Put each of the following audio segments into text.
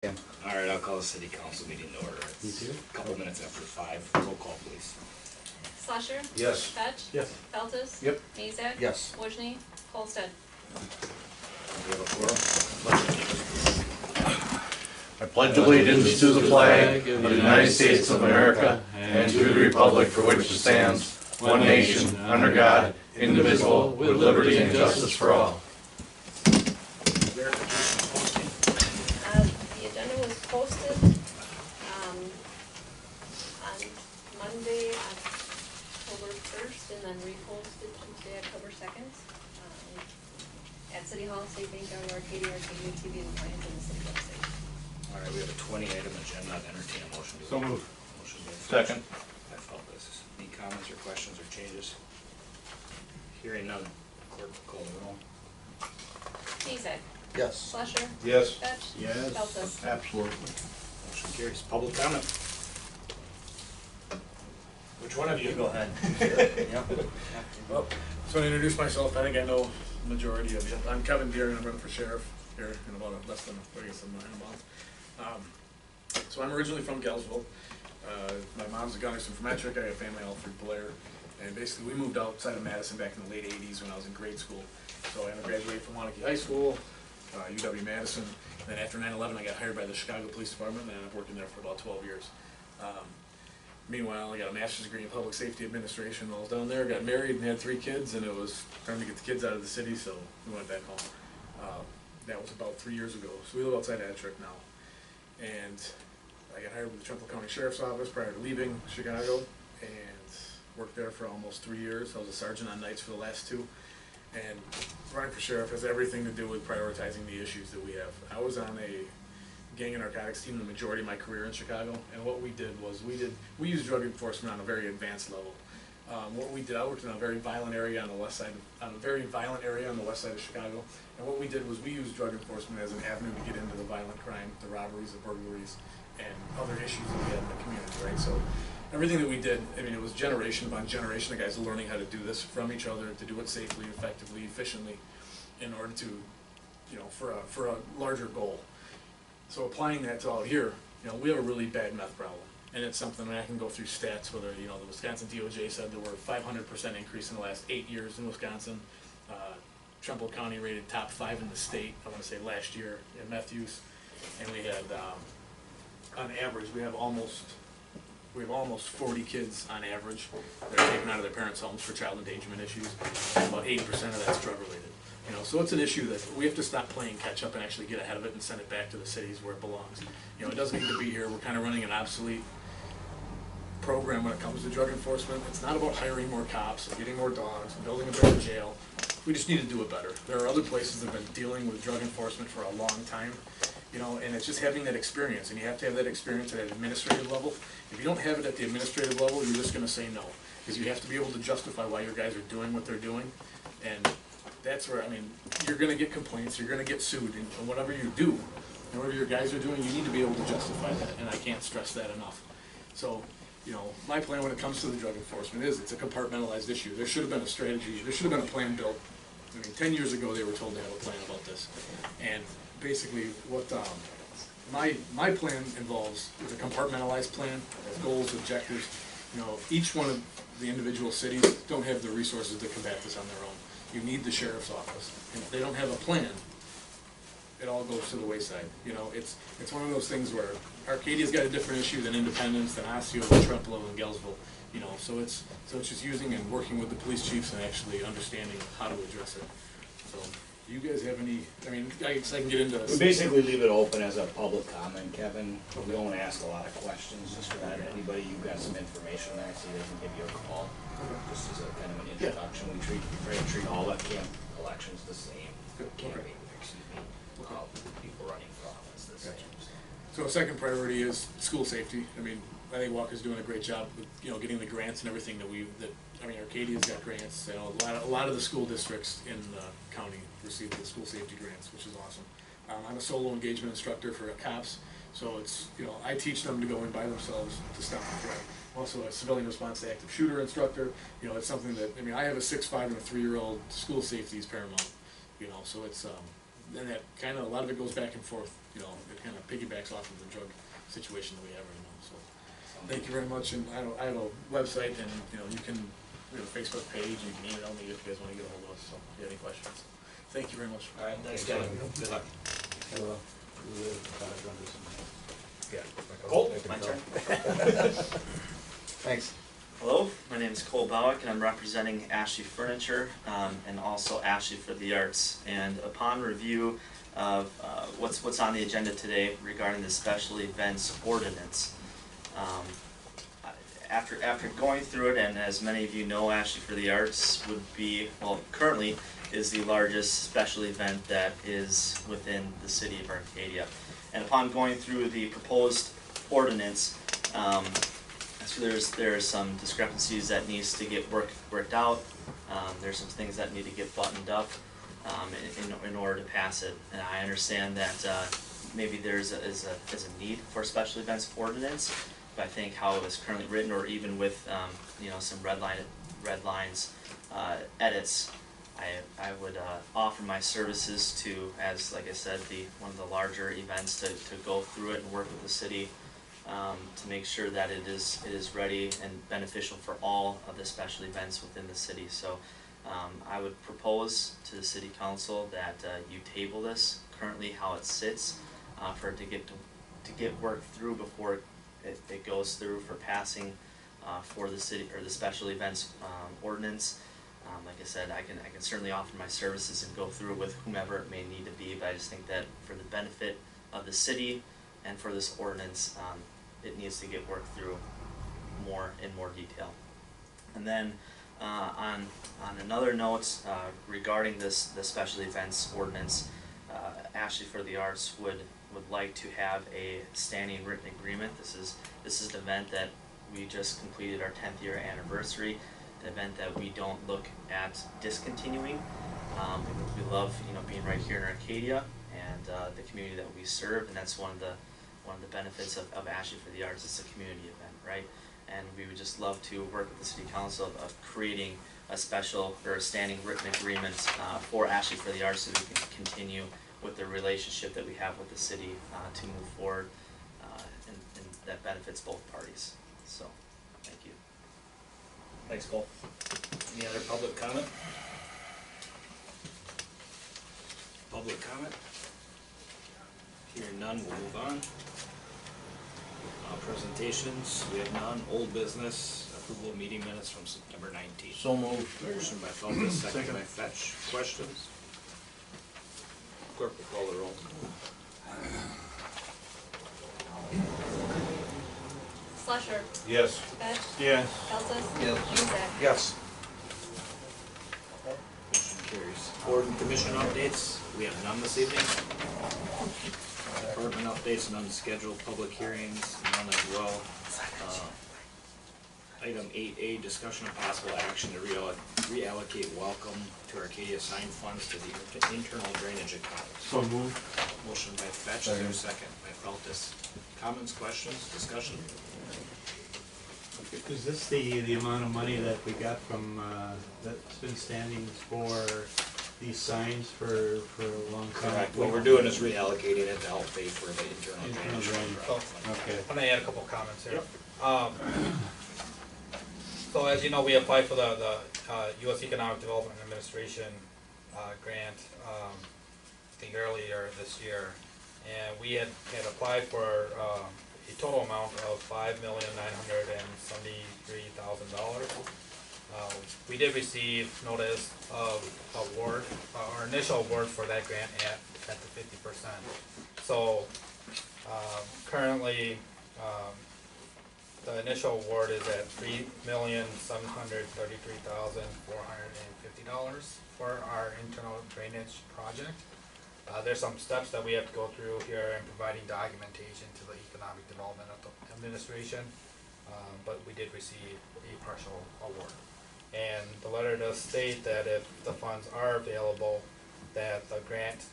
Yeah. All right, I'll call the city council meeting to order. It's a couple minutes after 5. Roll call, please. Slusher? Yes. Fetch? Yes. Feltus? Yep. Mazak? Yes. Wojni? Holstead? We have a quorum. I pledge allegiance to the flag of the United States of America and to the republic for which it stands, one nation, under God, indivisible, with liberty and justice for all. The agenda was posted on Monday, October 1st, and then reposted Tuesday, October 2nd. At City Hall, State Bank, Arcadia, Arcadia TV, and Lions in the city website. All right, we have a 20-item agenda. I'd entertain a motion to So moved. Motion made. Second. By Feltus. Any comments or questions or changes? Hearing none. Clerk will call the roll. Mazak? Yes. Slusher? Yes. Fetch? Yes. Feltus? Absolutely. Motion carries. Public comment. Which one of you? Go ahead. Well, so to introduce myself, I think I know the majority of you. I'm Kevin Deere, and I'm running for sheriff here in about less than a month. So I'm originally from Gelsville. My mom's a gunnersson from Ettrick. I got family all through Blair. And basically we moved outside of Madison back in the late 80s when I was in grade school. So I graduated from Wanakee High School, UW-Madison. Then after 9/11 I got hired by the Chicago Police Department, and I've worked in there for about 12 years. Meanwhile, I got a master's degree in public safety administration while I was down there, got married and had 3 kids, and it was time to get the kids out of the city, so we went back home. That was about 3 years ago. So we live outside Ettrick now. And I got hired with the Trumbull County Sheriff's Office prior to leaving Chicago, and worked there for almost 3 years. I was a sergeant on nights for the last 2. And running for sheriff has everything to do with prioritizing the issues that we have. I was on a gang and narcotics team the majority of my career in Chicago, and what we did was we used drug enforcement on a very advanced level. What we did, I worked in a very violent area on the west side of Chicago, and what we did was we used drug enforcement as an avenue to get into the violent crime, the robberies, the burglaries, and other issues that we had in the community, right? So everything that we did, I mean, it was generation upon generation of guys learning how to do this from each other, to do it safely, effectively, efficiently, in order to, for a larger goal. So applying that to out here, we have a really bad meth problem. And it's something that I can go through stats, whether, the Wisconsin DOJ said there were 500% increase in the last 8 years in Wisconsin. Trumbull County rated top 5 in the state, I want to say last year, in meth use. And we had, on average, we have almost 40 kids on average that are taken out of their parents' homes for child endangerment issues. And about 80% of that's drug related. So it's an issue that we have to stop playing catch up and actually get ahead of it and send it back to the cities where it belongs. It doesn't need to be here. We're kind of running an obsolete program when it comes to drug enforcement. It's not about hiring more cops and getting more dogs and building a better jail. We just need to do it better. There are other places that have been dealing with drug enforcement for a long time, and it's just having that experience, and you have to have that experience at an administrative level. If you don't have it at the administrative level, you're just going to say no, because you have to be able to justify why your guys are doing what they're doing, and that's where, you're going to get complaints, you're going to get sued, and whatever you do, and whatever your guys are doing, you need to be able to justify that, and I can't stress that enough. So, my plan when it comes to the drug enforcement is it's a compartmentalized issue. There should have been a strategy, there should have been a plan built. 10 years ago they were told to have a plan about this. And basically what my plan involves is a compartmentalized plan, has goals, objectives. Each one of the individual cities don't have the resources to combat this on their own. You need the sheriff's office. And if they don't have a plan, it all goes to the wayside. It's one of those things where Arcadia's got a different issue than Independence, than Osseo, than Trempealeau, and Gelsville. So it's just using and working with the police chiefs and actually understanding how to address it. So, do you guys have any? I guess I can get into this. We basically leave it open as a public comment, Kevin. We don't ask a lot of questions, just for that. Anybody you got some information there, so they can give you a call. Just as a kind of an introduction. We try to treat all the camp elections the same. People running for office the same. So a second priority is school safety. I think Walker's doing a great job with getting the grants and everything that Arcadia's got grants. A lot of the school districts in the county receive the school safety grants, which is awesome. I'm a solo engagement instructor for cops, so it's I teach them to go in by themselves to stop the threat. I'm also a civilian response to active shooter instructor. It's something that I have a 6'5" and a 3-year-old. School safety is paramount. So it's then that kind of, a lot of it goes back and forth, you know, it kind of piggybacks off of the drug situation that we have right now, so. Thank you very much, and I have a website, and, you know, we have a Facebook page, you can email me if you guys wanna get a hold of us, so if you have any questions. Thank you very much. All right, thanks, Kevin. Good luck. Yeah. Cole? My turn. Thanks. Hello, my name is Cole Bowick, and I'm representing Ashley Furniture and also Ashley for the Arts. And upon review of what's on the agenda today regarding the special events ordinance, after going through it, and as many of you know, Ashley for the Arts would be, well, currently is the largest special event that is within the city of Arcadia. And upon going through the proposed ordinance, so there's some discrepancies that needs to get worked out. There's some things that need to get buttoned up in order to pass it. And I understand that maybe there's a need for a special events ordinance, but I think how it is currently written, or even with some red lines edits, I would offer my services to, as like I said, one of the larger events to go through it and work with the city to make sure that it is ready and beneficial for all of the special events within the city. So I would propose to the city council that you table this currently how it sits for it to get worked through before it goes through for passing for the city or the special events ordinance. Like I said, I can certainly offer my services and go through with whomever it may need to be, but I just think that for the benefit of the city and for this ordinance, it needs to get worked through in more detail. And then on another note regarding the special events ordinance, Ashley for the Arts would like to have a standing written agreement. This is an event that we just completed our 10th year anniversary. An event that we don't look at discontinuing. We love being right here in Arcadia and the community that we serve, and that's one of the benefits of Ashley for the Arts. It's a community event, right? And we would just love to work with the city council of creating a special or a standing written agreement for Ashley for the Arts so we can continue with the relationship that we have with the city to move forward and that benefits both parties. So, thank you. Thanks, Cole. Any other public comment? Public comment? Hearing none, we'll move on. Presentations, we have none. Old business, approval of meeting minutes from September 19th. So moved. Motion by Feltus, second by Fetch. Questions? Clerk will call the roll. Slusher. Yes. Fetch. Yes. Feltes. Yes. Mezak. Yes. Motion carries. Board and commission updates, we have none this evening. Department updates, none scheduled. Public hearings, none as well. Item 8A, discussion of possible action to reallocate welcome to Arcadia sign funds to the internal drainage account. So moved. Motion by Fetch, is there a second by Feltus. Comments, questions, discussion? Is this the amount of money that we got from, that's been standing for these signs for a long time? Correct. What we're doing is reallocating it to help pay for the internal Internal drainage. drainage. Okay. I'm gonna add a couple comments here. So as you know, we applied for the U.S. Economic Development Administration grant, I think earlier this year. And we had applied for a total amount of $5,973,000. We did receive notice of award, our initial award for that grant at the 50%. So currently, the initial award is at $3,733,450 for our internal drainage project. There's some steps that we have to go through here in providing documentation to the Economic Development Administration, but we did receive a partial award. And the letter does state that if the funds are available, that the grant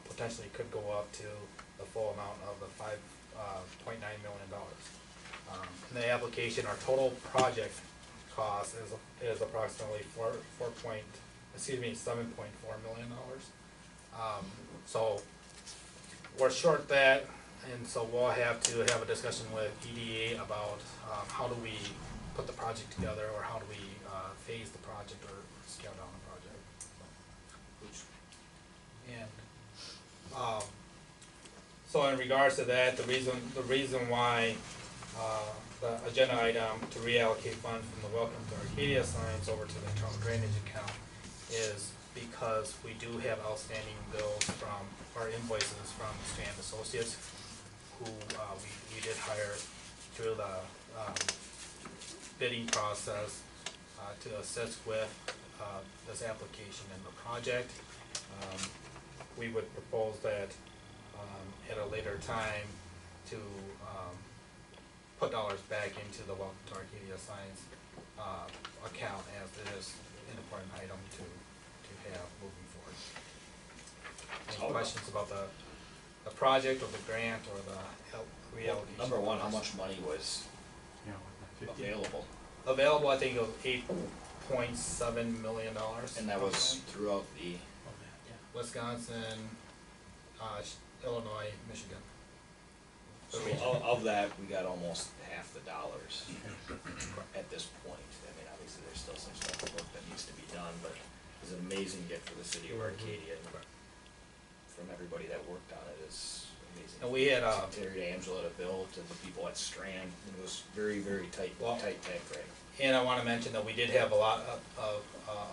potentially could go up to the full amount of the $5.9 million. In the application, our total project cost is approximately $7.4 million. So we're short that, and so we'll have to have a discussion with EDA about how do we put the project together, or how do we phase the project or scale down the project. And so in regards to that, the reason why the agenda item to reallocate funds from the Welcome to Arcadia signs over to the internal drainage account is because we do have outstanding bills from, or invoices from Strand Associates, who we did hire through the bidding process to assist with this application in the project. We would propose that at a later time to put dollars back into the Welcome to Arcadia Signs account, as it is an important item to have moving forward. Any questions about the project or the grant or the reallocation? Number one, how much money was Yeah, available? Available, I think, of $8.7 million. And that was throughout the, Wisconsin, Illinois, Michigan. so of that, we got almost half the dollars at this point. I mean, obviously, there's still some stuff, work that needs to be done, but it's an amazing gift for the city of Arcadia. And from everybody that worked on it is amazing. And we had Terry to Angela to Bill to the people at Strand. It was very, very tight time frame. and I wanna mention that we did have a lot of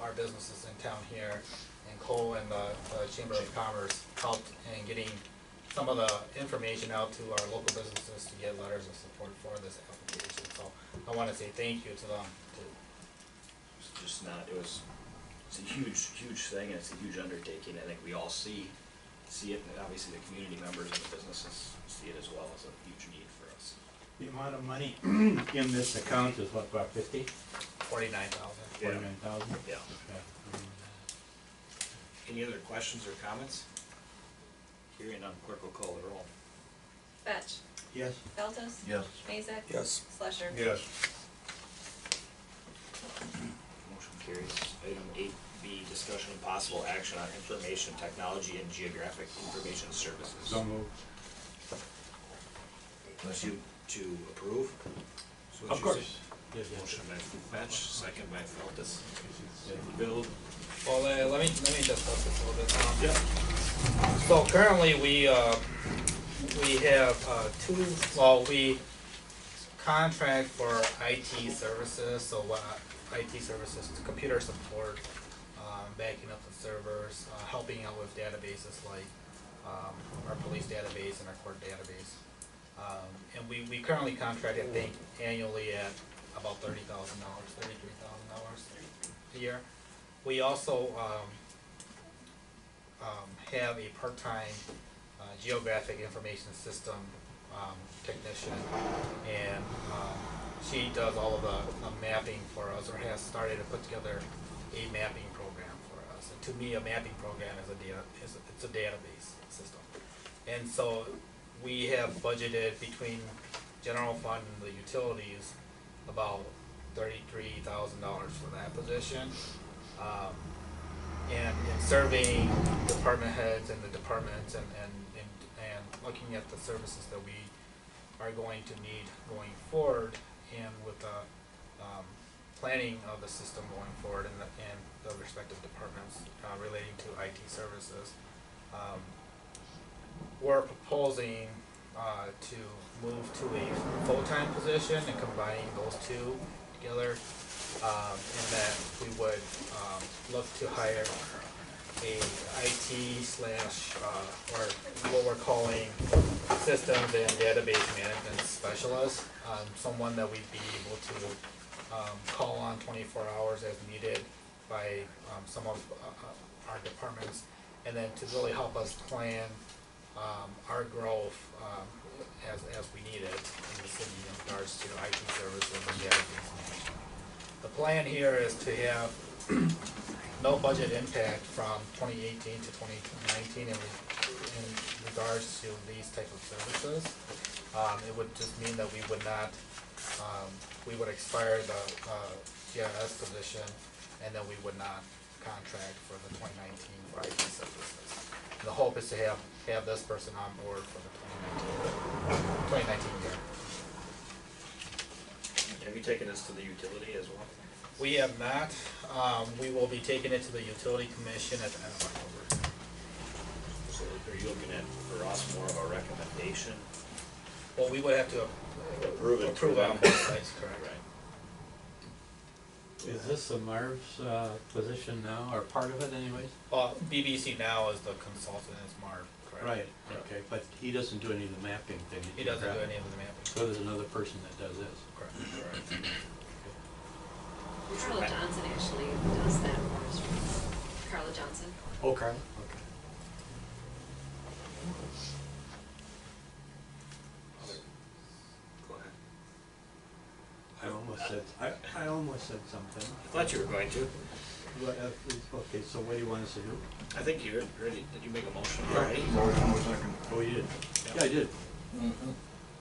our businesses in town here, and Cole and the Chamber of Commerce helped in getting some of the information out to our local businesses to get letters of support for this application. So I wanna say thank you to them too. It's just not, it's a huge, huge thing, and it's a huge undertaking. I think we all see it, and obviously the community members and the businesses see it as well as a huge need for us. The amount of money in this account is what, about 50? 49,000. 49,000? Yeah. Any other questions or comments? Hearing none, clerk will call the roll. Fetch. Yes. Feltes. Yes. Mazak. Yes. Slusher. Yes. Motion carries. Item 8B, discussion and possible action on information technology and geographic information services. So moved. To approve? Of course. Yes, yes. Motion by Fetch, second by Feltus. Bill? Well, let me discuss this a little bit. So currently, we have we contract for IT services, so IT services, computer support, backing up the servers, helping out with databases like our police database and our court database. And we currently contract, I think, annually at about $30,000, $33,000 a year. We also have a part-time geographic information system technician, and she does all of the mapping for us, or has started to put together a mapping program for us. And to me, a mapping program is a database system. And so we have budgeted between general fund and the utilities about $33,000 for that position. And in surveying department heads and the departments and looking at the services that we are going to need going forward, and with the planning of the system going forward and the respective departments relating to IT services, we're proposing to move to a full-time position and combining those two together, in that we would look to hire a IT slash or what we're calling systems and database management specialist, someone that we'd be able to call on 24 hours as needed by some of our departments, and then to really help us plan our growth as we need it in the city in regards to IT services and database management. The plan here is to have no budget impact from 2018 to 2019 in regards to these type of services. It would just mean that we would not, we would expire the GIS position, and then we would not contract for the 2019 for IT services. The hope is to have this person on board for the 2019 year. Have you taken this to the utility as well? We have not. We will be taking it to the utility commission at the end of October. So are you looking at, for us, more of a recommendation? Well, we would have to Approve it approve through on them. both sides, correct? Right. Is this a Marv's position now, or part of it anyways? BBC now is the consultant, is Marv, correct? Right, okay, but he doesn't do any of the mapping thing. He doesn't do any of the mapping. So there's another person that does this. Correct. Carla Johnson actually does that for us. Carla Johnson. Oh, Carla, okay. Go ahead. I almost said something. I thought you were going to. But, okay, so what do you want us to do? I think you're ready. Did you make a motion Yeah. already? Oh, you did? Yeah, I did.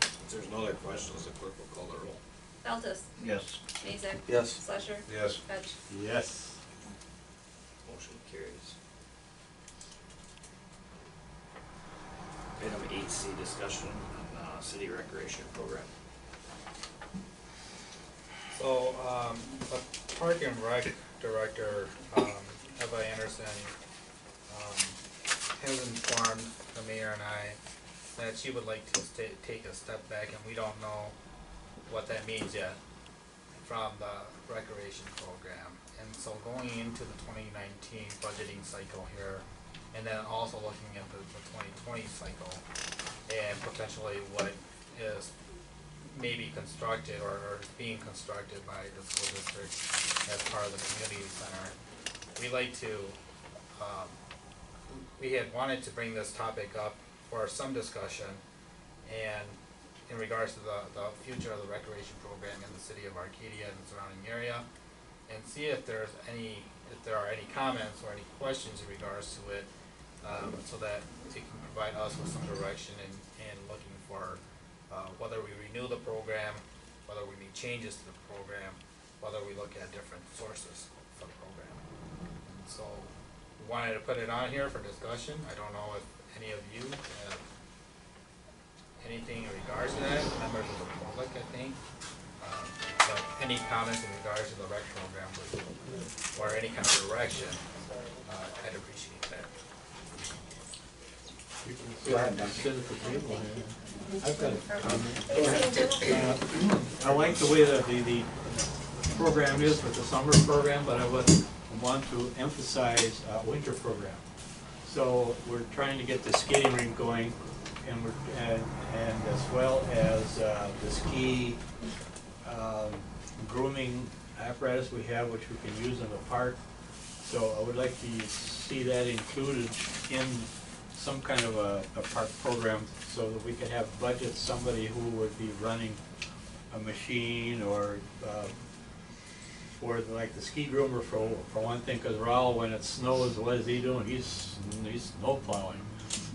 If there's no other questions, the clerk will call the roll. Feltes, Yes. Mazak. Yes. Slusher. Yes. Fetch. Yes. Motion carries. Item 8C, discussion on city recreation program. So, the Park and Rec Director, Eva Anderson, has informed the mayor and I that she would like to take a step back, and we don't know what that means yet, from the recreation program. And so going into the 2019 budgeting cycle here, and then also looking at the 2020 cycle, and potentially what is maybe constructed or is being constructed by the school district as part of the community center. We like to, we had wanted to bring this topic up for some discussion, and in regards to the future of the recreation program in the city of Arcadia and the surrounding area, and see if there are any comments or any questions in regards to it, so that it can provide us with some direction in looking for whether we renew the program, whether we make changes to the program, whether we look at different sources for the program. And so we wanted to put it on here for discussion. I don't know if any of you have anything in regards to that, members of the public, I think. But any comments in regards to the rec program or any kind of direction, I'd appreciate that. Go ahead, sit at the table here. I've got a comment. I like the way that the program is with the summer program, but I would want to emphasize winter program. So we're trying to get the skating rink going, and as well as the ski grooming apparatus we have, which we can use in the park. So I would like to see that included in some kind of a park program, so that we could have budget somebody who would be running a machine, or for like the ski groomer for one thing, because Raul, when it snows, what is he doing? He's snow plowing.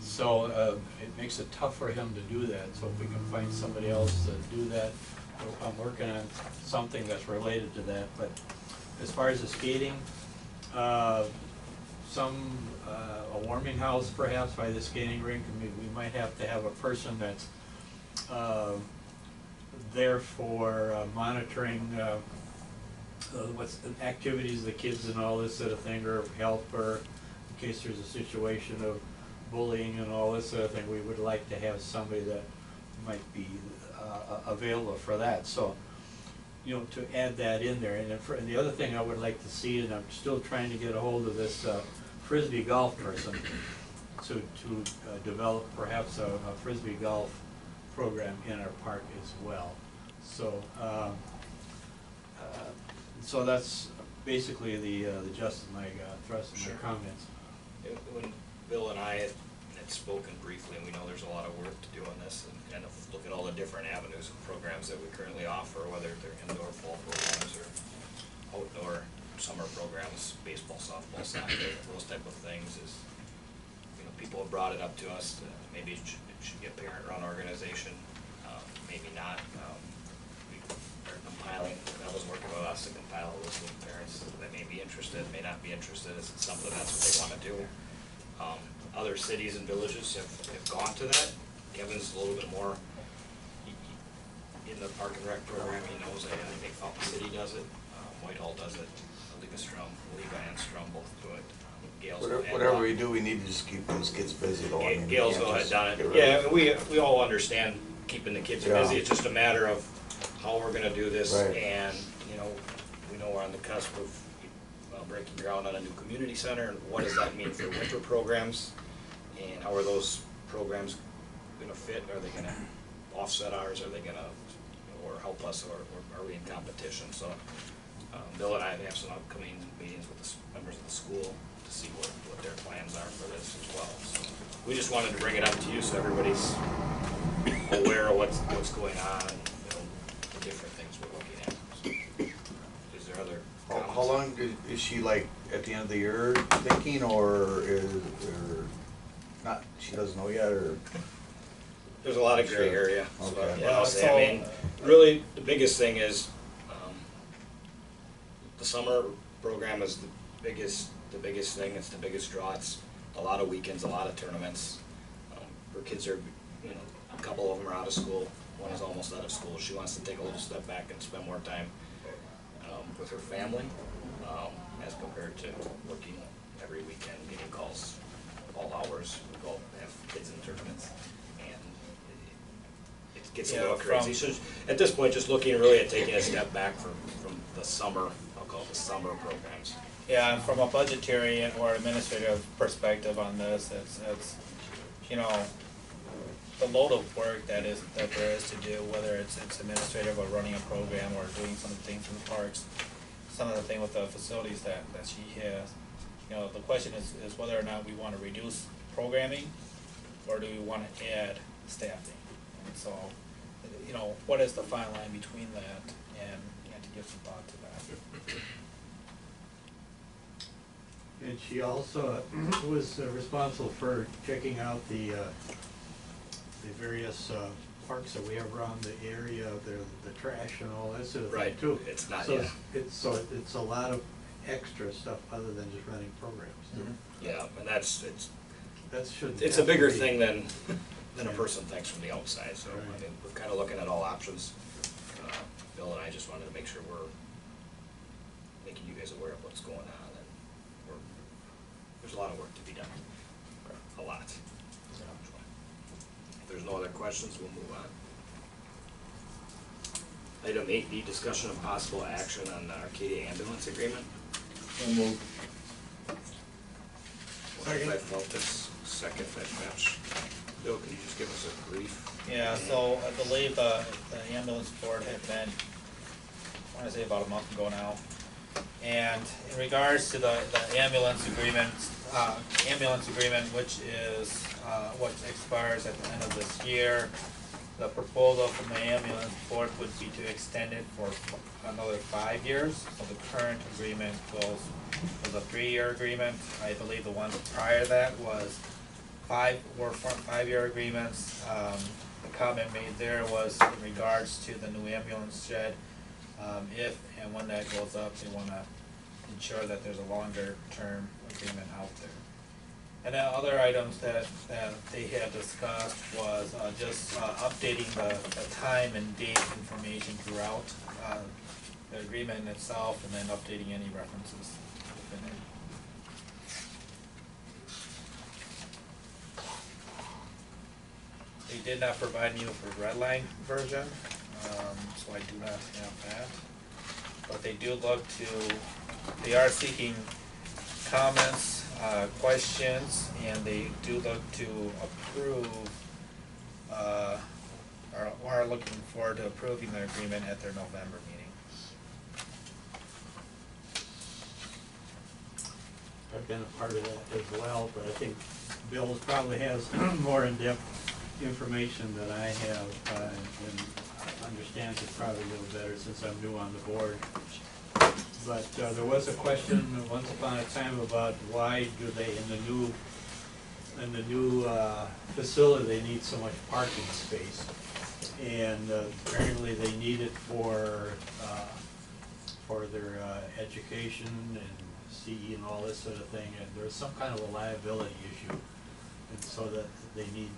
So it makes it tough for him to do that. So if we can find somebody else to do that, I'm working on something that's related to that. But as far as the skating, a warming house perhaps by the skating rink. I mean, we might have to have a person that's there for monitoring what's the activities of the kids and all this sort of thing, or help, or in case there's a situation of bullying and all this sort of thing. We would like to have somebody that might be available for that. So, you know, to add that in there. And the other thing I would like to see, and I'm still trying to get a hold of this Frisbee golf person, to develop perhaps a Frisbee golf program in our park as well. So, so that's basically the gist of my thrust in my comments. When Bill and I had spoken briefly, and we know there's a lot of work to do on this, and kind of look at all the different avenues and programs that we currently offer, whether they're indoor fall programs or outdoor summer programs, baseball, softball, soccer, those type of things. Is, you know, people have brought it up to us that maybe it should be a parent-run organization, maybe not. We are compiling, that was working with us to compile a list of parents that may be interested, may not be interested. Is it something that's what they want to do? other cities and villages have gone to that. Kevin's a little bit more in the park and rec program. He knows that. I think Fountain City does it, Whitehall does it, Oliva and Strum both do it. Galesville had Whatever done- we do, we need to just keep those kids busy though. I mean, we Galesville can't had just done it. get rid Yeah, of we all understand keeping the kids Yeah. busy. It's just a matter of how we're gonna do this. Right. And, you know, we know we're on the cusp of breaking ground on a new community center. And what does that mean for winter programs? And how are those programs gonna fit? Are they gonna offset ours? Are they gonna, or help us, or are we in competition? So, Bill and I have some upcoming meetings with the members of the school to see what their plans are for this as well. So we just wanted to bring it up to you so everybody's aware of what's going on and, you know, the different things we're looking at. So, is there other comments? How long is she like at the end of the year thinking, or not, she doesn't know yet, or? There's a lot of gray Sure. area. So, Okay. you know, I mean, really, the biggest thing is, the summer program is the biggest thing. It's the biggest draw. It's a lot of weekends, a lot of tournaments. Her kids are, you know, a couple of them are out of school. One is almost out of school. She wants to take a little step back and spend more time with her family, as compared to working every weekend, getting calls all hours. We go have kids in tournaments, and it gets a little crazy. So at this point, just looking really at taking a step back from the summer, I'll call it the summer programs. Yeah, and from a budgetary or administrative perspective on this, it's, you know, the load of work that there is to do, whether it's administrative or running a program or doing some of the things in the parks, some of the thing with the facilities that she has. You know, the question is whether or not we want to reduce programming or do we want to add staffing. And so, you know, what is the fine line between that, and to give some thought to that. And she also was responsible for checking out the various parks that we have around the area, the trash and all that sort of thing Right. too. It's not, So yeah. it's a lot of extra stuff other than just running programs too. Yeah, and that's, That shouldn't. it's a have to bigger be. thing than a Yeah. person thinks from the outside, so, I Right. mean, we're kinda looking at all options. Bill and I just wanted to make sure we're making you guys aware of what's going on, and there's a lot of work to be done. A lot. If there's no other questions, we'll move on. Item 8B, discussion of possible action on the Arcadia ambulance agreement. Moved by Feltus, second by Fetch. Bill, can you just give us a brief? Yeah, so I believe the ambulance board had been, I wanna say about a month ago now. And in regards to the ambulance agreement, which is, what expires at the end of this year, the proposal from the ambulance board would be to extend it for another 5 years. So the current agreement was a 3-year agreement. I believe the one prior to that was 5-year agreements. The comment made there was in regards to the new ambulance shed. If and when that goes up, they wanna ensure that there's a longer term agreement out there. And then other items that they had discussed was just updating the time and date information throughout the agreement itself, and then updating any references within it. They did not provide me with a red line version, so I do not have that. But they do look to, they are seeking comments, questions, and they do look to approve, or are looking forward to approving the agreement at their November meeting. I've been a part of that as well, but I think Bill probably has more in-depth information than I have, and understands it probably a little better since I'm new on the board. But there was a question once upon a time about why do they, in the new facility, they need so much parking space. And apparently they need it for their education and CE and all this sort of thing, and there's some kind of a liability issue and so that they need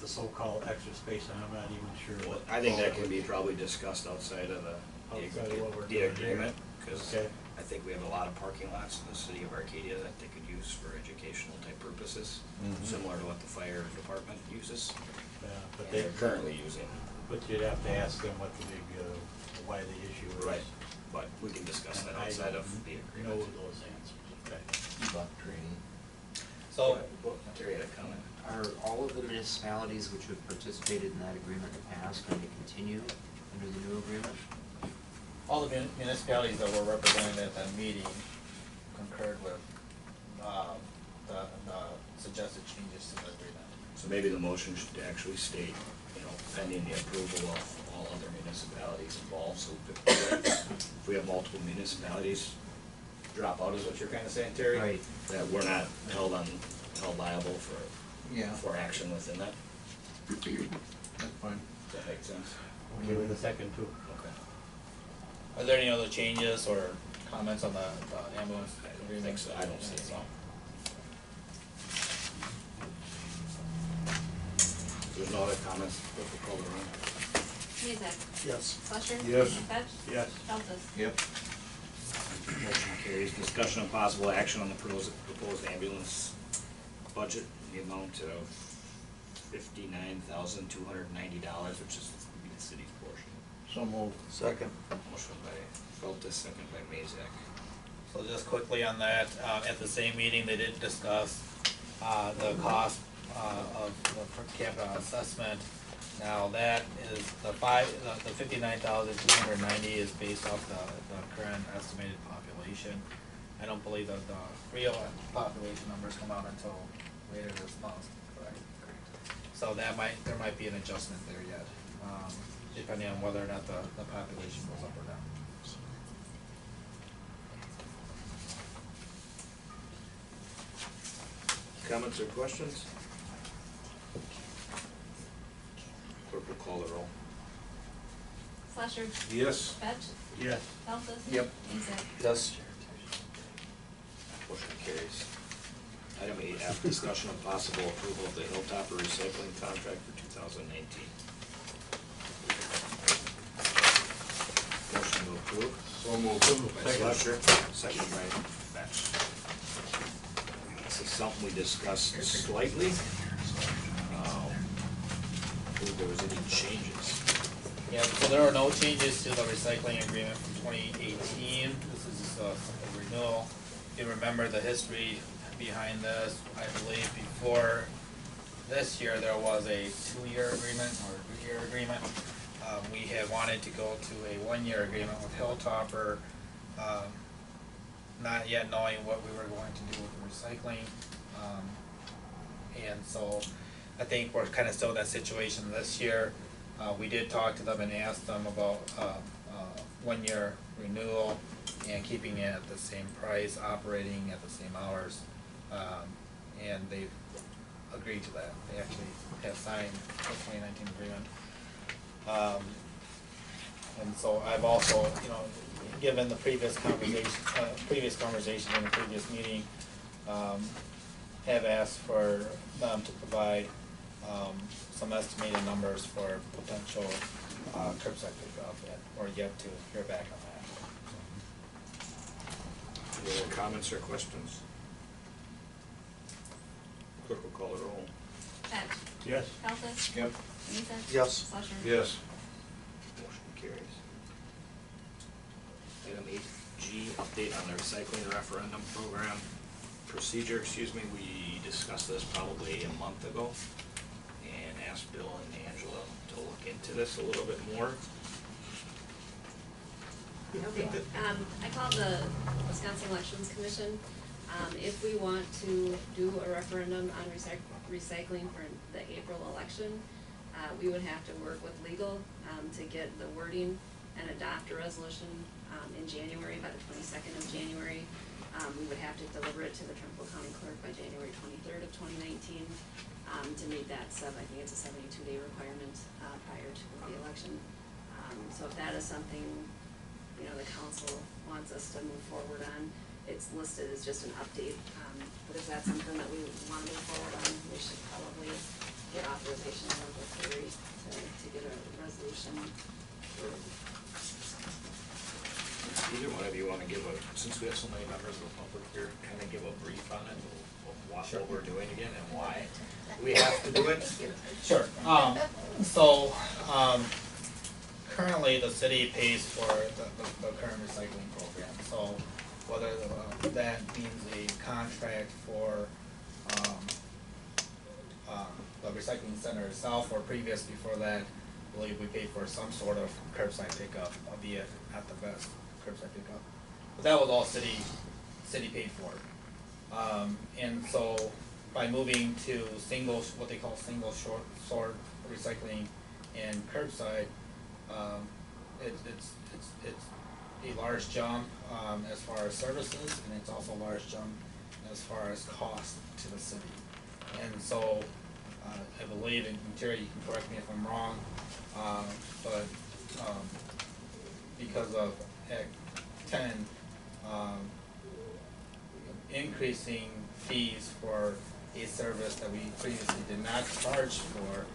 the so-called extra space, and I'm not even sure Well, what. I think that can be probably discussed outside of Outside of what we're the doing here. agreement, cause Okay. I think we have a lot of parking lots in the city of Arcadia that they could use for educational type purposes, similar to what the fire department uses, Yeah, but and they, they're currently using. but you'd have to ask them what the big, why the issue is. Right, but we can discuss that And I outside of don't the know agreement. those answers, okay. About training. So, Well, Terry had a comment. Are all of the municipalities which have participated in that agreement in the past going to continue under the new agreement? all the municipalities that were represented at that meeting concurred with, the suggested changes to the agreement. So maybe the motion should actually state, pending the approval of all other municipalities involved, so if we have multiple municipalities drop out, is what you're kinda saying, Terry? Right. That we're not held liable for Yeah. action within that? That's fine. Does that make sense? Okay with the second too. Okay. Are there any other changes or comments on the ambulance I don't agreement? think so. I don't see any. So, If there's no other comments, we'll call the roll. Mezak? Yes. Flusher? Yes. Fetch? Yes. Feltes? Yep. Motion carries. Discussion of possible action on the proposed ambulance budget in the amount of $59,290, which is the city's portion. So moved. Second. Motion by Feltes, second by Mazak. so just quickly on that, at the same meeting, they did discuss, the cost, of the per capita assessment. Now, that is the 59,290 is based off the current estimated population. I don't believe that the real population numbers come out until later this month, correct? So there might be an adjustment there yet, depending on whether or not the population goes up or down. Comments or questions? Clerk will call the roll. Flusher? Yes. Fetch? Yes. Feltes? Yep. Mezak? Yes. Motion carries. Item 8F, discussion of possible approval of the Hilltopper recycling contract for 2019. Motion to approve. So moved. By Slusher, second by Fetch. This is something we discussed slightly. If there was any changes. Yeah, so there are no changes to the recycling agreement from 2018. This is just a renewal. If you remember the history behind this, I believe before this year, there was a 2-year agreement or 3-year agreement. We had wanted to go to a 1-year agreement with Hilltopper, not yet knowing what we were going to do with the recycling. And so I think we're kind of still in that situation this year. We did talk to them and ask them about 1-year renewal and keeping it at the same price, operating at the same hours. And they've agreed to that. They actually have signed the 2019 agreement. And so I've also, given the previous conversation in the previous meeting, have asked for them to provide some estimated numbers for potential curbside pickup, or yet to hear back on that. Any other comments or questions? Clerk will call the roll. Fetch? Yes. Feltes? Yep. Mezak? Yes. Flusher? Yes. Motion carries. Item 8G, update on the recycling referendum program procedure, we discussed this probably a month ago and asked Bill and Angela to look into this a little bit more. Okay, I called the Wisconsin Elections Commission. If we want to do a referendum on recycling for the April election, we would have to work with legal, to get the wording and adopt a resolution, in January, by the 22nd of January. We would have to deliver it to the Trumbull County Clerk by January 23rd of 2019, to meet that I think it's a 72-day requirement, prior to the election. So if that is something, the council wants us to move forward on, it's listed as just an update. But if that's something that we wanna move forward on, we should probably get authorization of the Terry to get a resolution through. Either one of you wanna give a, since we have so many members of the public here, kinda give a brief on it, of what we're doing again and why we have to do it? Sure. Currently the city pays for the current recycling program, so whether that means a contract for, the recycling center itself, or previous before that, I believe we paid for some sort of curbside pickup, albeit at the best curbside pickup. But that was all city paid for. And so by moving to what they call single sort recycling and curbside, it's a large jump, as far as services, and it's also a large jump as far as cost to the city. And so, I believe, and Terry, you can correct me if I'm wrong, but, because of Act 10, increasing fees for a service that we previously did not charge for,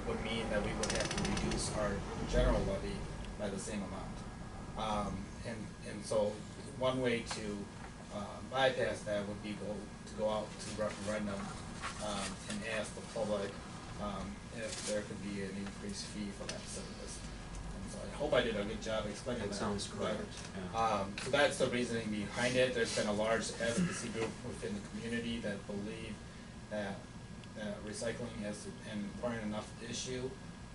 would mean that we would have to reduce our general levy by the same amount. And so, one way to, bypass that would be to go out to referendum, and ask the public, if there could be an increased fee for that service. And so I hope I did a good job explaining that. That sounds correct, yeah. So that's the reasoning behind it. There's been a large advocacy group within the community that believe that recycling is an important enough issue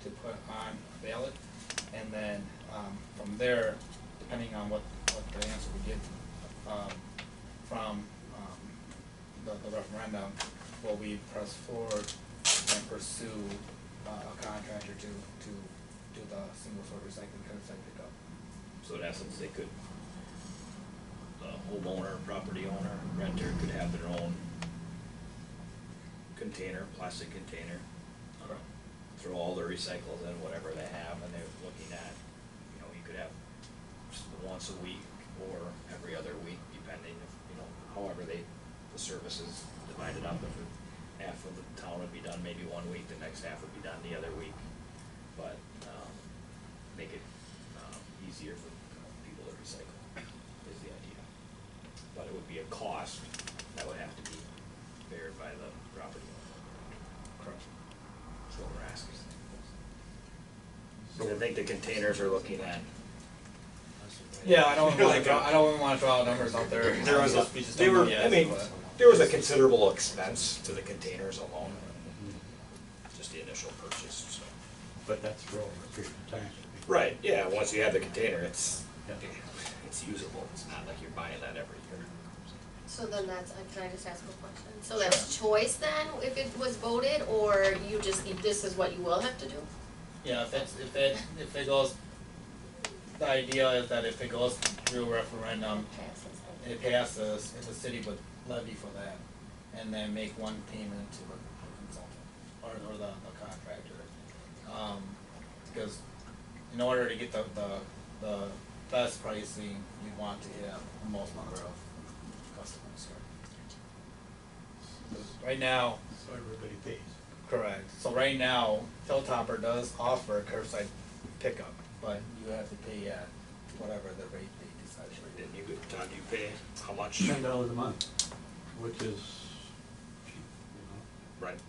to put on a ballot. And then, from there, depending on what the answer we get, from, the referendum, will we press forward and pursue, a contractor to do the single sort recycling curbside pickup. So in essence, they could, the homeowner, property owner, renter could have their own container, plastic container. Throw all their recyclables in, whatever they have, and they're looking at, you could have just once a week or every other week, depending if, however the service is divided up. If half of the town would be done maybe 1 week, the next half would be done the other week. But, make it, easier for people to recycle, is the idea. But it would be a cost that would have to be bared by the property owner. Correct. That's what we're asking. So I think the containers are looking at. Yeah, I don't wanna draw numbers out there. There was We just they don't were, know yet, I mean, but- there was a considerable expense to the containers alone. Just the initial purchase, so. But that's for over a period of time. Right, yeah, once you have the container, it's Yeah. usable, it's not like you're buying that every year. So then that's, can I just ask a question? So that's choice then, if it was voted, or you just think this is what you will have to do? Yeah, if it goes, the idea is that if it goes through referendum, it passes, and the city would levy for that, and then make one payment to the consultant, or the contractor. Because in order to get the best pricing, you want to have the most number of customers, right? Right now, So everybody pays. correct, so right now, Hilltopper does offer curbside pickup, but you have to pay at whatever the rate they decide. Didn't you, Todd, you pay how much? $10 a month, which is cheap, Right.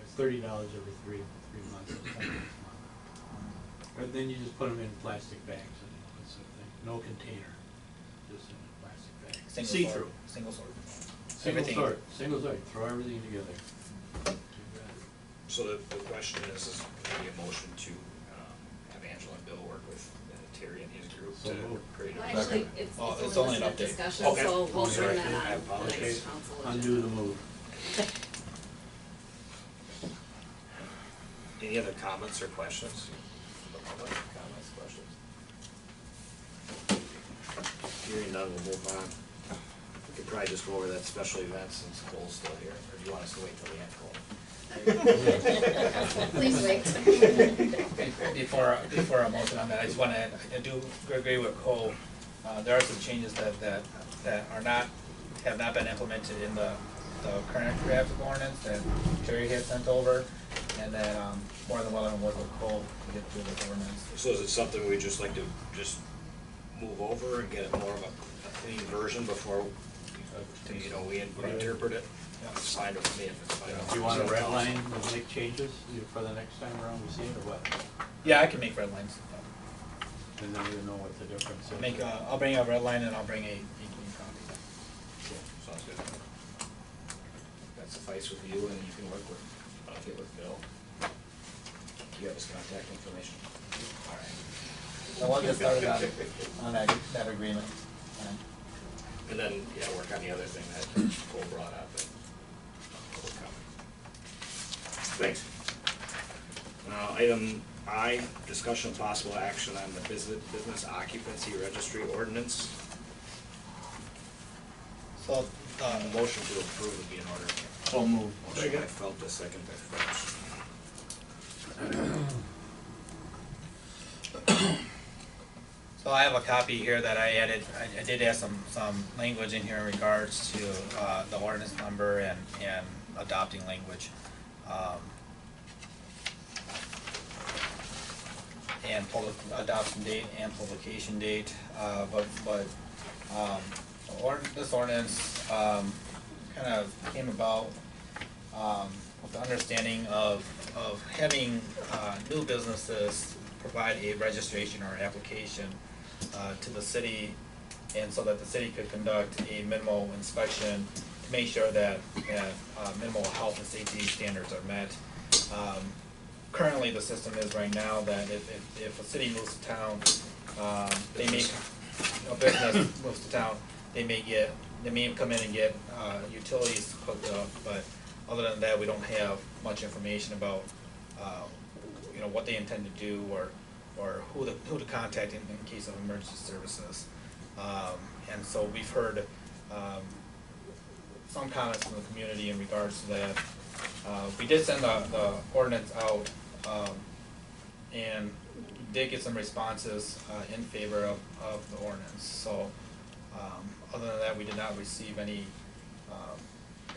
It's $30 every three months. It's $10 a month. But then you just put them in plastic bags and that sort of thing. No container, just in a plastic bag. See-through. Single sort. Single Everything. single sort, throw everything together. So the question is maybe a motion to, have Angela and Bill work with Terry and his group So to moved. create a. Well, actually, it's Oh, it's only only an listed update. discussion, Okay. so we'll bring that I on the apologize. next council agenda. Undo the move. Any other comments or questions? Comments, questions? Hearing none, we'll move on. We could probably just go over that special event since Cole's still here, or do you want us to wait till we have Cole? Please wait. Before a motion on that, I just wanna, I do agree with Cole, There are some changes that are not, have not been implemented in the current draft of ordinance that Terry had sent over, and that, more than willing to work with Cole to get through this ordinance. So is it something we just like to just move over and get it more of a clean version before, you know, we interpret it? Yeah. It's fine with me if it's fine. Do you want a red line to make changes for the next time around we see it, or what? Yeah, I can make red lines. And then we'll know what the difference is. I'll bring a red line and I'll bring a clean copy. Cool, sounds good. That suffice with you, and you can work with, I'll get with Bill. You have his contact information? All right. So we'll get started on that agreement. And then, yeah, work on the other thing that Cole brought up. Cole comment. Thanks. Item I, discussion of possible action on the business occupancy registry ordinance. So, Motion to approve would be in order. So moved. Motion by Felt, a second by French. So I have a copy here that I added. I did add some language in here in regards to the ordinance number and adopting language. And adoption date and publication date, this ordinance kind of came about with the understanding of having new businesses provide a registration or application to the city, and so that the city could conduct a minimal inspection to make sure that minimal health and safety standards are met. Currently, the system is right now that if a city moves to town, they may, a business moves to town, they may come in and get utilities hooked up, but other than that, we don't have much information about you know, what they intend to do or who to contact in case of emergency services. And so we've heard some comments from the community in regards to that. We did send the ordinance out, and did get some responses in favor of the ordinance. So other than that, we did not receive any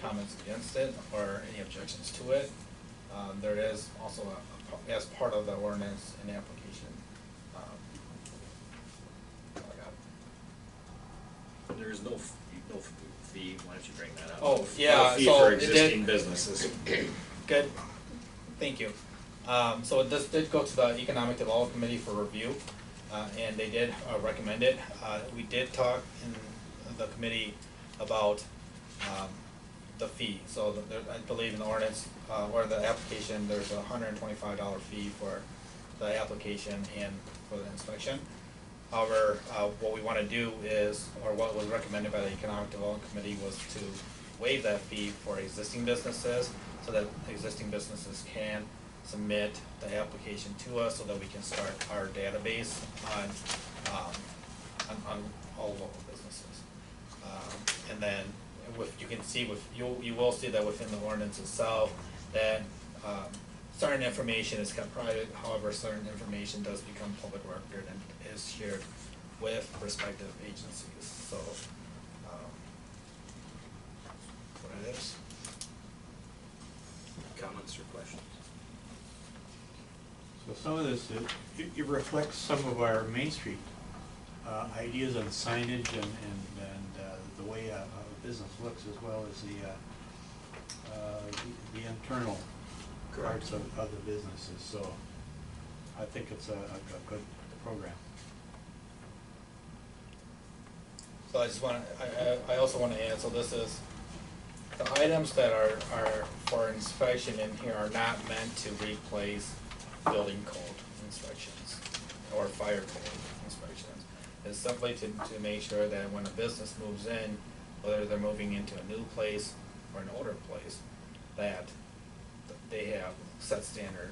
comments against it or any objections to it. There is also as part of the ordinance an application. There is no fee, why don't you bring that up? Oh, yeah, No fee so for it did- existing businesses. Good, thank you. So this did go to the Economic Development Committee for review, and they did recommend it. We did talk in the committee about the fee. So I believe in the ordinance, or the application, there's a $125 fee for the application and for the inspection. However, what we want to do is, or what was recommended by the Economic Development Committee, was to waive that fee for existing businesses, so that existing businesses can submit the application to us, so that we can start our database on all local businesses. And then, you can see you will see that within the ordinance itself, that certain information is kept private. However, certain information does become public record and is shared with respective agencies. So, what it is. Comments or questions? So some of this, it reflects some of our Main Street ideas on signage and the way a business looks, as well as the internal parts of the businesses. So I think it's a good program. So I also want to add, so this is, the items that are for inspection in here are not meant to replace building code inspections or fire code inspections. It's simply to make sure that when a business moves in, whether they're moving into a new place or an older place, that they have set standard,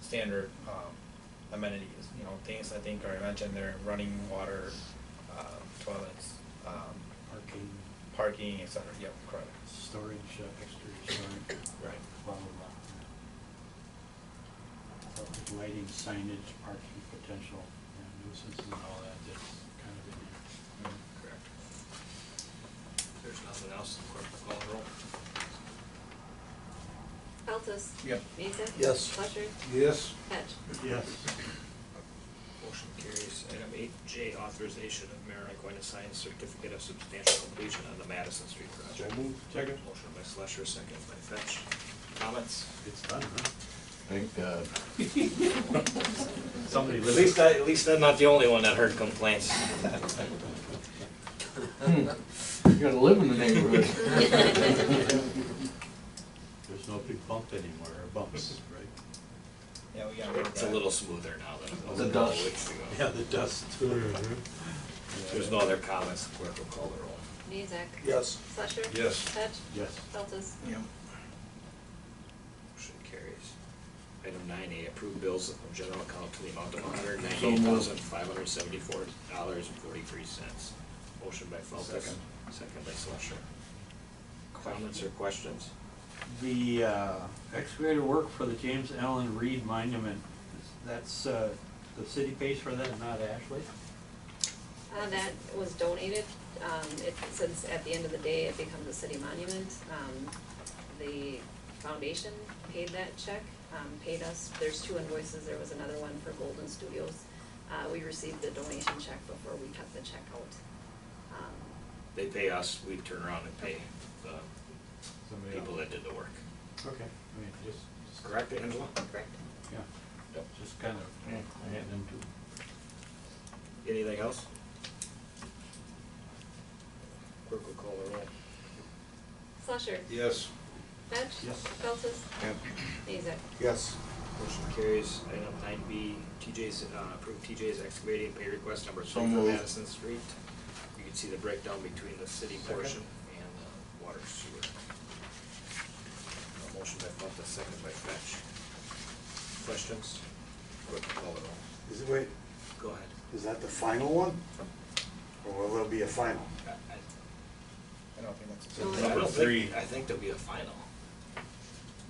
standard amenities, you know, things I think are mentioned there: running water, toilets, parking, et cetera. Yep, correct. Storage, exterior storage. Right. Blah, blah, blah. So lighting, signage, parking potential, and nuisance and all that, that's kind of in there. Correct. If there's nothing else, the clerk will call the roll. Feltes. Yep. Mezek. Yes. Fletcher. Yes. Petch. Yes. Motion carries. Item 8J, authorization of mayor going to sign certificate of substantial completion on the Madison Street project. Second. Motion by Slusher, second by Fetch. Comments? It's done, huh? Thank God. Somebody At lives. least I'm not the only one that heard complaints. You gotta live in the neighborhood. There's no big bump anymore, or bumps, right? Yeah, we got It's a little smoother now than it was The a couple dust. weeks ago. Yeah, the dust. If there's no other comments, the clerk will call the roll. Mezek. Yes. Fletcher. Yes. Petch. Yes. Feltes. Motion carries. Item 9A, approve bills of general account to the amount of $198,574.43. Motion by Feltes. Second. Second by Slusher. Comments or questions? The excavator work for the James Allen Reed Monument, that's, the city pays for that, not Ashley? That was donated, since at the end of the day, it becomes a city monument. The foundation paid that check, paid us, there's 2 invoices, there was another one for Golden Studios. We received the donation check before we cut the check out. They pay us, we turn around and pay the Somebody people that did the work. Okay, I mean, just, Correct, Angela? Correct. yeah, Yep. just kind of, I had them to. Anything else? Clerk will call the roll. Slusher. Yes. Petch. Yes. Feltes. Yep. Mezek. Yes. Motion carries. Item 9B, TJ's, approve TJ's excavating pay request number 3 So for moved. Madison Street. You can see the breakdown between the city portion and the water sewer. Motion by Feltes, second by Fetch. Questions? Clerk will call the roll. Is it, wait, Go ahead. is that the final one? Or will there be a final? I don't think that's. No, I don't think, I think there'll be a final.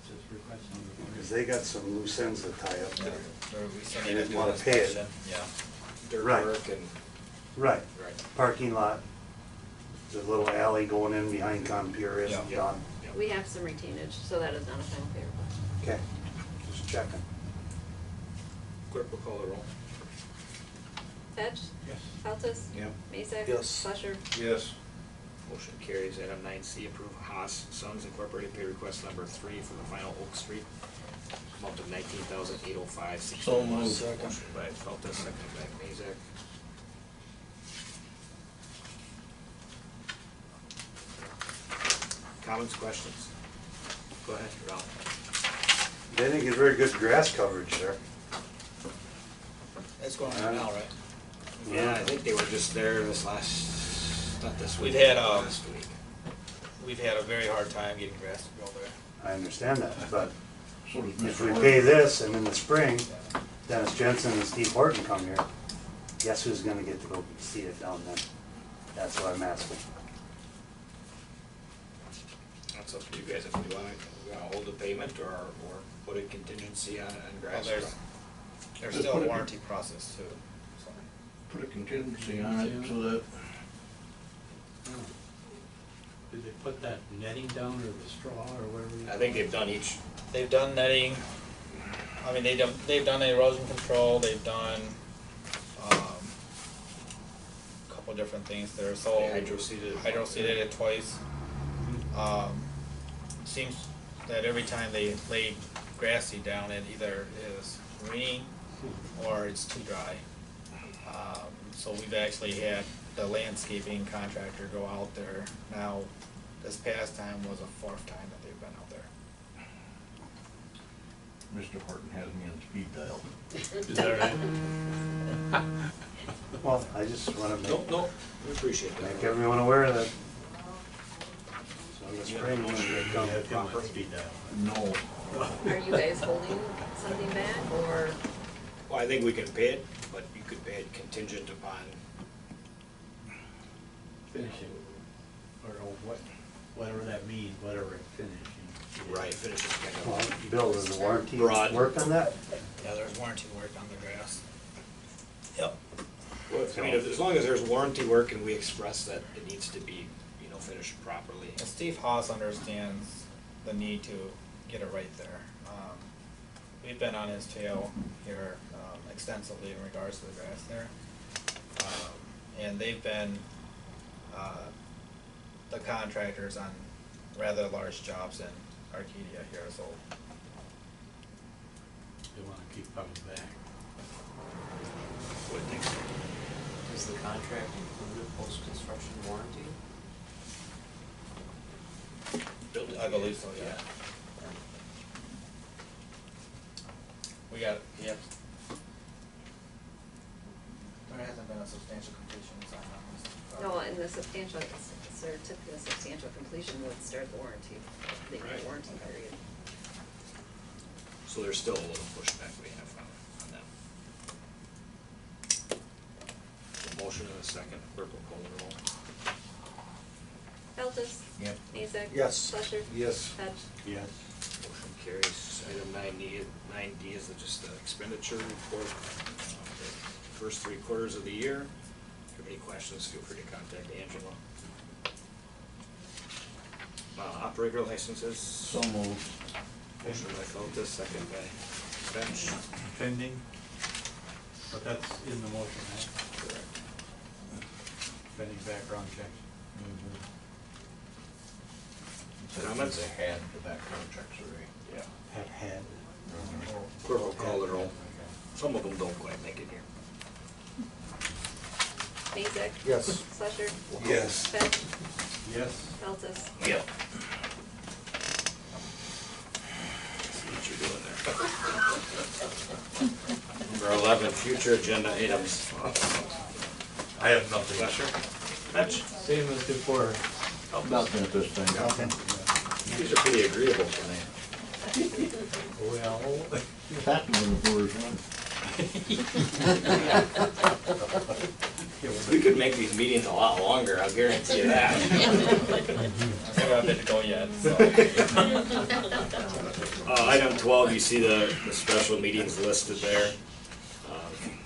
Just request number 3. Because they got some loose ends to tie up there. We still They need to didn't do wanna an pay it. inspection. Yeah. Dirt Right. work and, Right, right. parking lot, the little alley going in behind Compier isn't Yeah. done. We have some retainage, so that is not a final pay request. Okay, just checking. Clerk will call the roll. Petch. Yes. Feltes. Yep. Mezek. Yes. Fletcher. Yes. Motion carries. Item 9C, approve Haas Sons Incorporated pay request number 3 for the final Oak Street. Amount of $19,805.61. So moved. Motion by Feltes, second by Mezek. Comments, questions? Go ahead, Ralph. They didn't get very good grass coverage there. It's going on now, right? Yeah, I think they were just there this last, not this week. We've had, last week. We've had a very hard time getting grass to grow there. I understand that, but So does if Mr. we Horton. pay this and in the spring, Dennis Jensen and Steve Horton come here, guess who's gonna get to go see it down there? That's what I'm asking. That's up to you guys if we wanna hold the payment or put a contingency on Well, grass. there's Just still put a it- warranty process too, so. Put a contingency on it so that, Did they put that netting down or the straw or whatever? I think they've done each, They've done netting, I mean, they've done erosion control, they've done, a couple different things there, so. They hydroseeded. Hydroseeded it twice. Seems that every time they lay grass seed down, it either is raining or it's too dry. So we've actually had the landscaping contractor go out there. Now, this past time was the 4th time that they've been out there. Mr. Horton has me on speed dial. Is that right? Well, I just wanna Nope, we appreciate that. make everyone aware that. So in the spring, when they come Have him on proper. speed dial. No. Are you guys holding something back, or? Well, I think we can pay it, but you could pay it contingent upon, Finishing, or whatever that means, whatever finishing. right, finishes kind Well, of. Bill, does the warranty Broad. work on that? Yeah, there's warranty work on the grass. Yep. Well, I mean, as long as there's warranty work and we express that it needs to be, you know, finished properly. And Steve Haas understands the need to get it right there. We've been on his tail here extensively in regards to the grass there. And they've been the contractors on rather large jobs in Arcadia here, so. They wanna keep coming back. Would think so. Does the contract include a post-construction warranty? I believe so, yeah. We got, yep. There hasn't been a substantial completion sign on this. No, and the certificate of substantial completion would start the warranty, the Right. warranty period. So there's still a little pushback we have on them. A motion and a second, clerk will call the roll. Feltes? Yep. Mazak? Yes. Fleischer? Yes. Petch? Yes. Motion carries. Item 9D is just the expenditure report, the first 3 quarters of the year. If you have any questions, feel free to contact Angela. Operator licenses. So moved. Motion by Feltes, second by Bench. Pending, but that's in the motion, right? Correct. Pending background checks. Comments? They had the background checks already. Yeah. Have had. Clerk will call the roll. Some of them don't quite make it here. Mazak? Yes. Fleischer? Yes. Petch? Yes. Feltes? Yep. See what you're doing there. Number 11, future agenda items. I have nothing. Fletcher? Fetch? Same as before. Nothing at this time. Nothing. These are pretty agreeable for me. Well. What's happening in the Brewers run? We could make these meetings a lot longer, I'll guarantee you that. I still got a bit to go yet, so. Item 12, you see the special meetings listed there.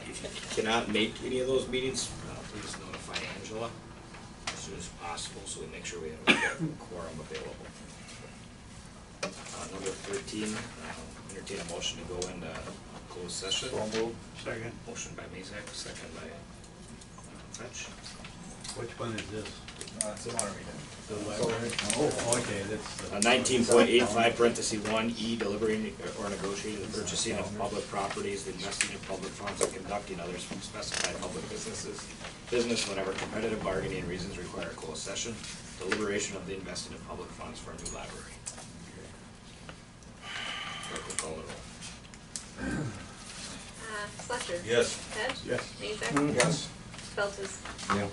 If you cannot make any of those meetings, please notify Angela as soon as possible, so we make sure we have a quorum available. Number 13, entertain a motion to go into closed session. So moved. Second. Motion by Mazak, second by Fetch. Which one is this? It's a water meeting. The library? Oh, okay, that's the. 19.85 parentheses 1E, deliberating or negotiating the purchasing of public properties, the investing in public funds, and conducting other specified public business whenever competitive bargaining reasons require a closed session, deliberation of the investing of public funds for a new library. Clerk will call the roll. Fleischer? Yes. Petch? Yes. Mazak? Yes. Feltes? Yeah.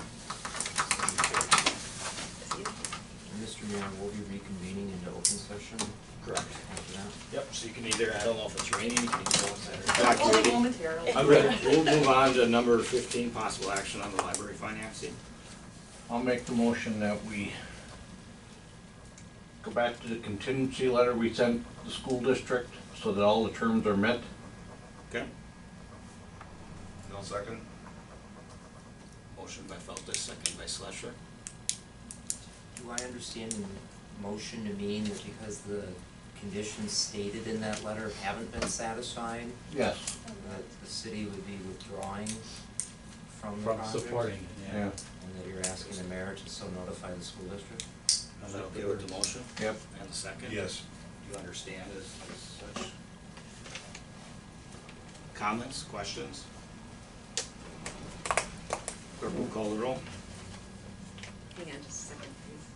Mr. Mayor, we'll be reconvening into open session Correct. after that. Yep, so you can either, I don't know if it's raining, you can either go inside or. Only momentarily. I'm ready. We'll move on to number 15, possible action on the library financing. I'll make the motion that we go back to the contingency letter we sent the school district so that all the terms are met. Okay. No second. Motion by Feltes, second by Slasher. Do I understand the motion to mean that because the conditions stated in that letter haven't been satisfied, Yes. that the city would be withdrawing from the From project? supporting it, yeah. And that you're asking the mayor to so notify the school district? Is that okay with the motion? Yep. And the second? Yes. You understand as such? Comments, questions? Clerk will call the roll. Hang on just a second, please.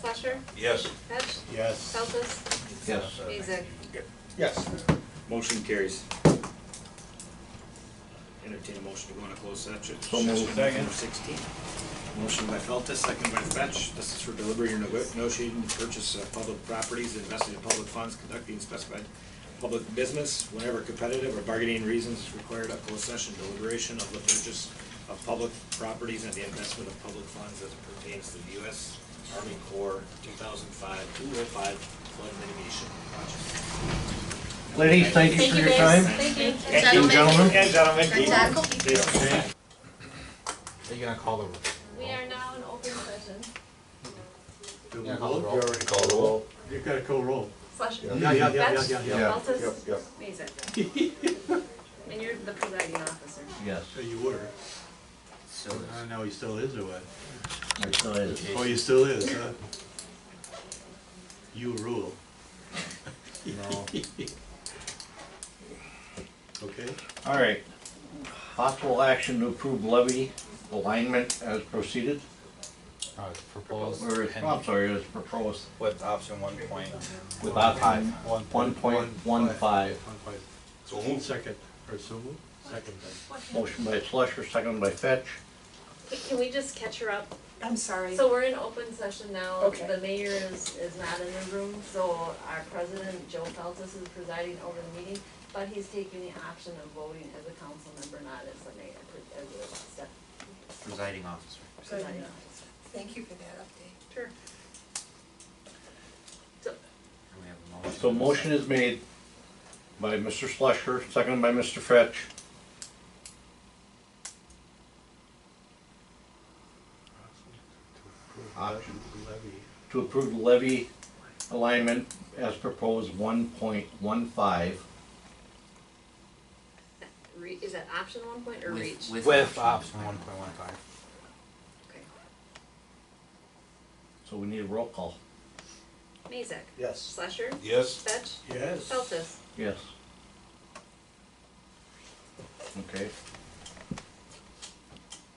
Fleischer? Yes. Petch? Yes. Feltes? Yes. Mazak? Yes. Motion carries. Entertain a motion to go into closed session. So moved. Second. Number 16. Motion by Feltes, second by Fetch. This is for delivery or negotiating the purchase of public properties, investing in public funds, conducting specified public business whenever competitive or bargaining reasons required a closed session, deliberation of the purchase of public properties and the investment of public funds as it pertains to the U.S. Army Corps 2005-205 flood mitigation project. Ladies, thank you for your time. Thank you. And gentlemen. And gentlemen. Article. Are you gonna call the roll? We are now in open session. Do we Yeah, call the vote? roll. You already called the roll. You gotta co-roll. Slusher. Yeah. Yeah. Feltes. Yep. Mason. And you're the presiding officer. Yes. So you were. So No, he still is or what? There still is. Oh, you still is, huh? You rule. No. Okay. All right. Possible action to approve levy alignment as proceeded. Proposed. Or, I'm sorry, as proposed With option 1 point. with option 1.15. So move. Second, or so move? Second then. Motion by Slusher, second by Fetch. Can we just catch her up? I'm sorry. So we're in open session now. Okay. The mayor is not in the room, so our president, Joe Feltes, is presiding over the meeting, but he's taking the option of voting as a council member, not as the mayor, as a step. presiding officer. Presiding officer. Thank you for that update. Sure. So, We have a motion. So motion is made by Mr. Slusher, seconded by Mr. Fetch. Option to approve the levy alignment as proposed 1.15. is that option 1 point or reach? With With option. option 1.15. Okay. So we need a roll call. Mazak. Yes. Slusher. Yes. Fetch. Yes. Feltes. Yes. Okay.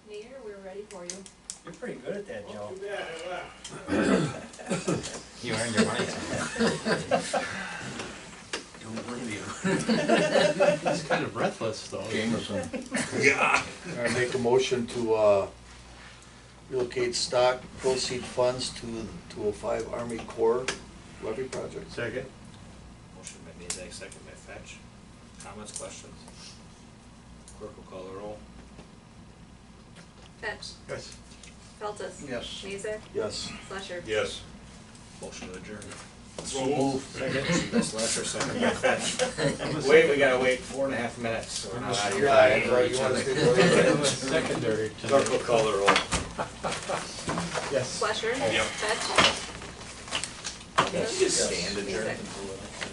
Mayor, we're ready for you. You're pretty good at that, Joe. You earned your money. Don't blame you. He's kind of breathless though. Jameson. I make a motion to relocate stock proceed funds to the 205 Army Corps levy project. Second. Motion by Mazak, second by Fetch. Comments, questions? Clerk will call the roll. Fetch. Yes. Feltes. Yes. Mazak. Yes. Slusher. Yes. Motion to adjourn. So move. Second. By Slusher, second by Fetch. Wait, we gotta wait 4.5 minutes, so we're not out of here. You want to I'm a secondary Clerk tonight. will call the roll. Yes. Slusher. Yep. Fetch. Can't you just stand adjourned? Mazak.